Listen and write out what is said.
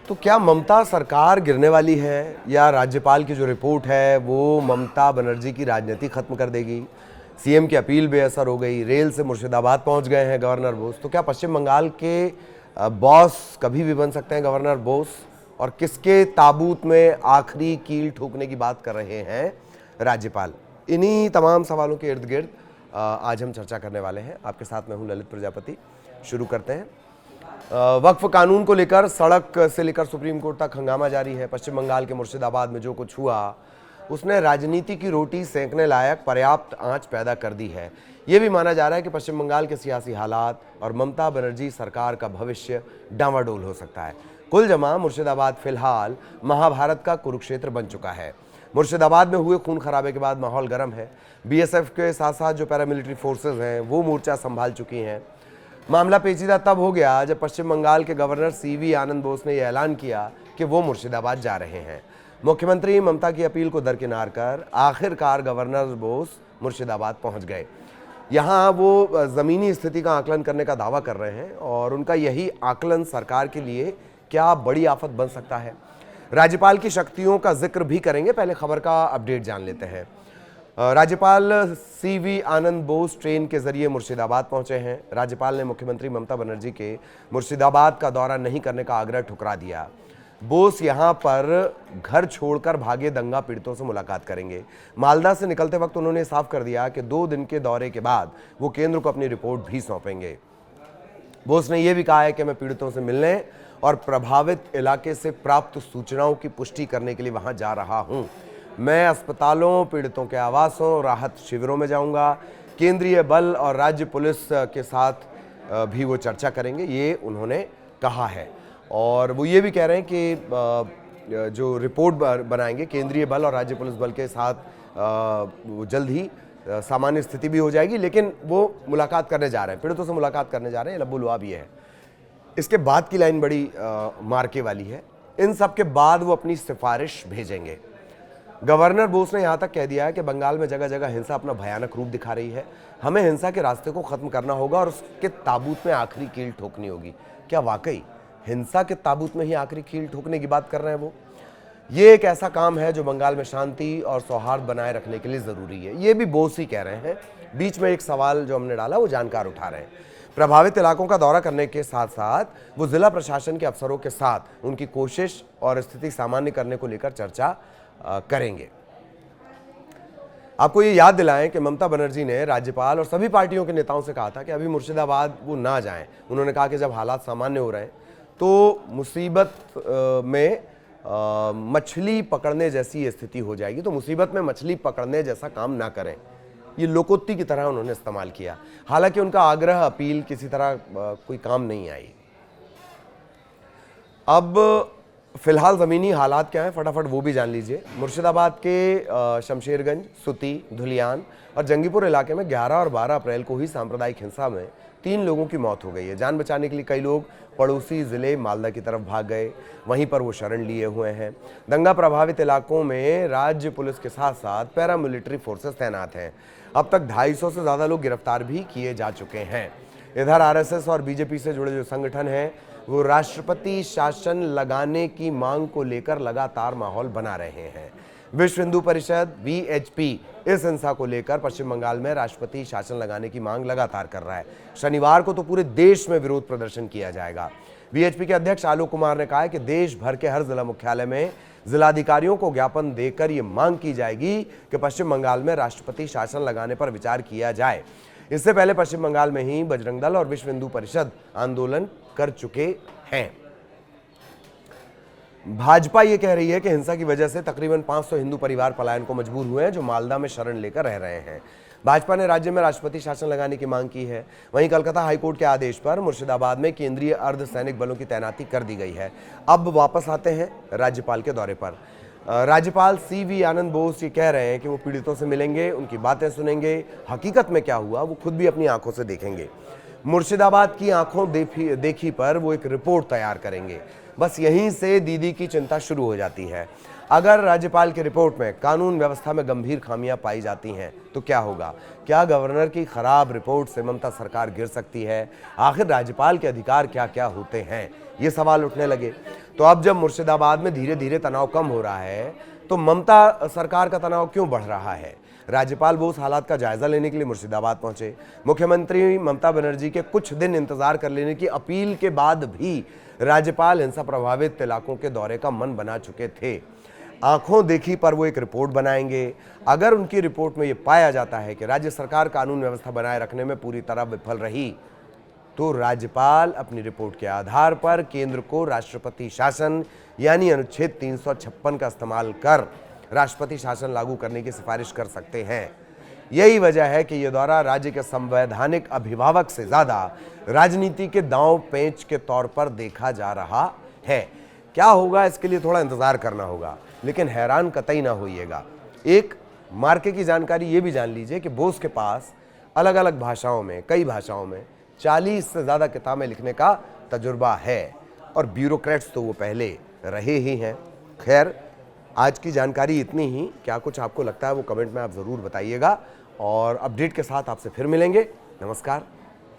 तो क्या ममता सरकार गिरने वाली है या राज्यपाल की जो रिपोर्ट है वो ममता बनर्जी की राजनीति खत्म कर देगी? सीएम की अपील बेअसर हो गई, रेल से मुर्शिदाबाद पहुंच गए हैं गवर्नर बोस। तो क्या पश्चिम बंगाल के बॉस कभी भी बन सकते हैं गवर्नर बोस? और किसके ताबूत में आखिरी कील ठोकने की बात कर रहे हैं राज्यपाल? इन्हीं तमाम सवालों के इर्द गिर्द आज हम चर्चा करने वाले हैं। आपके साथ मैं हूं ललित प्रजापति। शुरू करते हैं। वक्फ कानून को लेकर सड़क से लेकर सुप्रीम कोर्ट तक हंगामा जारी है। पश्चिम बंगाल के मुर्शिदाबाद में जो कुछ हुआ उसने राजनीति की रोटी सेंकने लायक पर्याप्त आंच पैदा कर दी है। ये भी माना जा रहा है कि पश्चिम बंगाल के सियासी हालात और ममता बनर्जी सरकार का भविष्य डांवाडोल हो सकता है। कुल जमा मुर्शिदाबाद फिलहाल महाभारत का कुरुक्षेत्र बन चुका है। मुर्शिदाबाद में हुए खून खराबे के बाद माहौल गर्म है। बीएसएफ के साथ साथ जो पैरामिलिट्री फोर्सेज हैं वो मोर्चा संभाल चुकी हैं। मामला पेचीदा तब हो गया जब पश्चिम बंगाल के गवर्नर सीवी आनंद बोस ने यह ऐलान किया कि वो मुर्शिदाबाद जा रहे हैं। मुख्यमंत्री ममता की अपील को दरकिनार कर आखिरकार गवर्नर बोस मुर्शिदाबाद पहुंच गए। यहां वो ज़मीनी स्थिति का आकलन करने का दावा कर रहे हैं और उनका यही आकलन सरकार के लिए क्या बड़ी आफत बन सकता है। राज्यपाल की शक्तियों का जिक्र भी करेंगे। पहले खबर का अपडेट जान लेते हैं। राज्यपाल सीवी आनंद बोस ट्रेन के जरिए मुर्शिदाबाद पहुंचे हैं। राज्यपाल ने मुख्यमंत्री ममता बनर्जी के मुर्शिदाबाद का दौरा नहीं करने का आग्रह ठुकरा दिया। बोस यहां पर घर छोड़कर भागे दंगा पीड़ितों से मुलाकात करेंगे। मालदा से निकलते वक्त उन्होंने साफ कर दिया कि 2 दिन के दौरे के बाद वो केंद्र को अपनी रिपोर्ट भी सौंपेंगे। बोस ने यह भी कहा है कि मैं पीड़ितों से मिलने और प्रभावित इलाके से प्राप्त सूचनाओं की पुष्टि करने के लिए वहां जा रहा हूं। मैं अस्पतालों, पीड़ितों के आवासों, राहत शिविरों में जाऊंगा। केंद्रीय बल और राज्य पुलिस के साथ भी वो चर्चा करेंगे, ये उन्होंने कहा है। और वो ये भी कह रहे हैं कि जो रिपोर्ट बनाएंगे केंद्रीय बल और राज्य पुलिस बल के साथ वो जल्द ही सामान्य स्थिति भी हो जाएगी, लेकिन वो मुलाकात करने जा रहे हैं, पीड़ितों से मुलाकात करने जा रहे हैं। लब्बू लुआब ये है। इसके बाद की लाइन बड़ी मार्के वाली है। इन सब के बाद वो अपनी सिफारिश भेजेंगे। गवर्नर बोस ने यहां तक कह दिया है कि बंगाल में जगह जगह हिंसा अपना भयानक रूप दिखा रही है। हमें हिंसा के रास्ते को खत्म करना होगा और उसके ताबूत में आखिरी कील ठोकनी होगी। क्या वाकई हिंसा के ताबूत में ही आखिरी कील ठोकने की बात कर रहे हैं वो? ये एक ऐसा काम है जो बंगाल में शांति और सौहार्द बनाए रखने के लिए जरूरी है। ये भी बोस ही कह रहे हैं। बीच में एक सवाल जो हमने डाला वो जानकार उठा रहे हैं। प्रभावित इलाकों का दौरा करने के साथ साथ वो जिला प्रशासन के अफसरों के साथ उनकी कोशिश और स्थिति सामान्य करने को लेकर चर्चा करेंगे। आपको ये याद दिलाएं कि ममता बनर्जी ने राज्यपाल और सभी पार्टियों के नेताओं से कहा था कि अभी मुर्शिदाबाद वो ना जाएं। उन्होंने कहा कि जब हालात सामान्य हो रहे हैं तो मुसीबत में मछली पकड़ने जैसी स्थिति हो जाएगी, तो मुसीबत में मछली पकड़ने जैसा काम ना करें। ये लोकोक्ति की तरह उन्होंने इस्तेमाल किया। हालांकि उनका आग्रह, अपील किसी तरह कोई काम नहीं आई। अब फिलहाल ज़मीनी हालात क्या हैं फटाफट वो भी जान लीजिए। मुर्शिदाबाद के शमशेरगंज, सुती, धुलियान और जंगीपुर इलाके में 11 और 12 अप्रैल को ही सांप्रदायिक हिंसा में 3 लोगों की मौत हो गई है। जान बचाने के लिए कई लोग पड़ोसी ज़िले मालदा की तरफ भाग गए, वहीं पर वो शरण लिए हुए हैं। दंगा प्रभावित इलाकों में राज्य पुलिस के साथ साथ पैरामिलिट्री फोर्सेस तैनात हैं। अब तक 250 से ज़्यादा लोग गिरफ्तार भी किए जा चुके हैं। इधर आरएसएस और बीजेपी से जुड़े जो संगठन हैं वो राष्ट्रपति शासन लगाने की मांग को लेकर लगातार माहौल बना रहे हैं। विश्व हिंदू परिषद वीएचपी इस हिंसा को लेकर पश्चिम बंगाल में राष्ट्रपति शासन लगाने की मांग लगातार कर रहा है। शनिवार को तो पूरे देश में विरोध प्रदर्शन किया जाएगा। वीएचपी के अध्यक्ष आलोक कुमार ने कहा है कि देश भर के हर जिला मुख्यालय में जिलाधिकारियों को ज्ञापन देकर ये मांग की जाएगी कि पश्चिम बंगाल में राष्ट्रपति शासन लगाने पर विचार किया जाए। इससे पहले पश्चिम बंगाल में ही बजरंग दल और विश्व हिंदू परिषद आंदोलन कर चुके हैं। भाजपा ये कह रही है कि हिंसा की वजह से तकरीबन 500 हिंदू परिवार पलायन को मजबूर हुए हैं, जो मालदा में शरण लेकर रह रहे हैं। भाजपा ने राज्य में राष्ट्रपति शासन लगाने की मांग की है। वहीं कलकत्ता हाईकोर्ट के आदेश पर मुर्शिदाबाद में केंद्रीय अर्धसैनिक बलों की तैनाती कर दी गई है। अब वापस आते हैं राज्यपाल के दौरे पर। राज्यपाल सीवी आनंद बोस ये कह रहे हैं कि वो पीड़ितों से मिलेंगे, उनकी बातें सुनेंगे, हकीकत में क्या हुआ वो खुद भी अपनी आंखों से देखेंगे। मुर्शिदाबाद की आंखों देखी पर वो एक रिपोर्ट तैयार करेंगे। बस यहीं से दीदी की चिंता शुरू हो जाती है। अगर राज्यपाल की रिपोर्ट में कानून व्यवस्था में गंभीर खामियां पाई जाती हैं तो क्या होगा? क्या गवर्नर की खराब रिपोर्ट से ममता सरकार गिर सकती है? आखिर राज्यपाल के अधिकार क्या क्या होते हैं, ये सवाल उठने लगे। तो अब जब मुर्शिदाबाद में धीरे धीरे तनाव कम हो रहा है तो ममता सरकार का तनाव क्यों बढ़ रहा है? राज्यपाल बोस हालात का जायजा लेने के लिए मुर्शिदाबाद पहुंचे। मुख्यमंत्री ममता बनर्जी के कुछ दिन इंतजार कर लेने की अपील के बाद भी राज्यपाल हिंसा प्रभावित इलाकों के दौरे का मन बना चुके थे। आंखों देखी पर वो एक रिपोर्ट बनाएंगे। अगर उनकी रिपोर्ट में ये पाया जाता है कि राज्य सरकार कानून व्यवस्था बनाए रखने में पूरी तरह विफल रही तो राज्यपाल अपनी रिपोर्ट के आधार पर केंद्र को राष्ट्रपति शासन यानी अनुच्छेद 356 का इस्तेमाल कर राष्ट्रपति शासन लागू करने की सिफारिश कर सकते हैं। यही वजह है कि यह दौरा राज्य के संवैधानिक अभिभावक से ज्यादा राजनीति के दांव पेंच के तौर पर देखा जा रहा है। क्या होगा इसके लिए थोड़ा इंतजार करना होगा, लेकिन हैरान कतई ना होइएगा। एक मार्के की जानकारी ये भी जान लीजिए कि बोस के पास अलग अलग भाषाओं में, कई भाषाओं में 40 से ज़्यादा किताबें लिखने का तजुर्बा है और ब्यूरोक्रेट्स तो वो पहले रहे ही हैं। खैर, आज की जानकारी इतनी ही। क्या कुछ आपको लगता है वो कमेंट में आप ज़रूर बताइएगा और अपडेट के साथ आपसे फिर मिलेंगे। नमस्कार।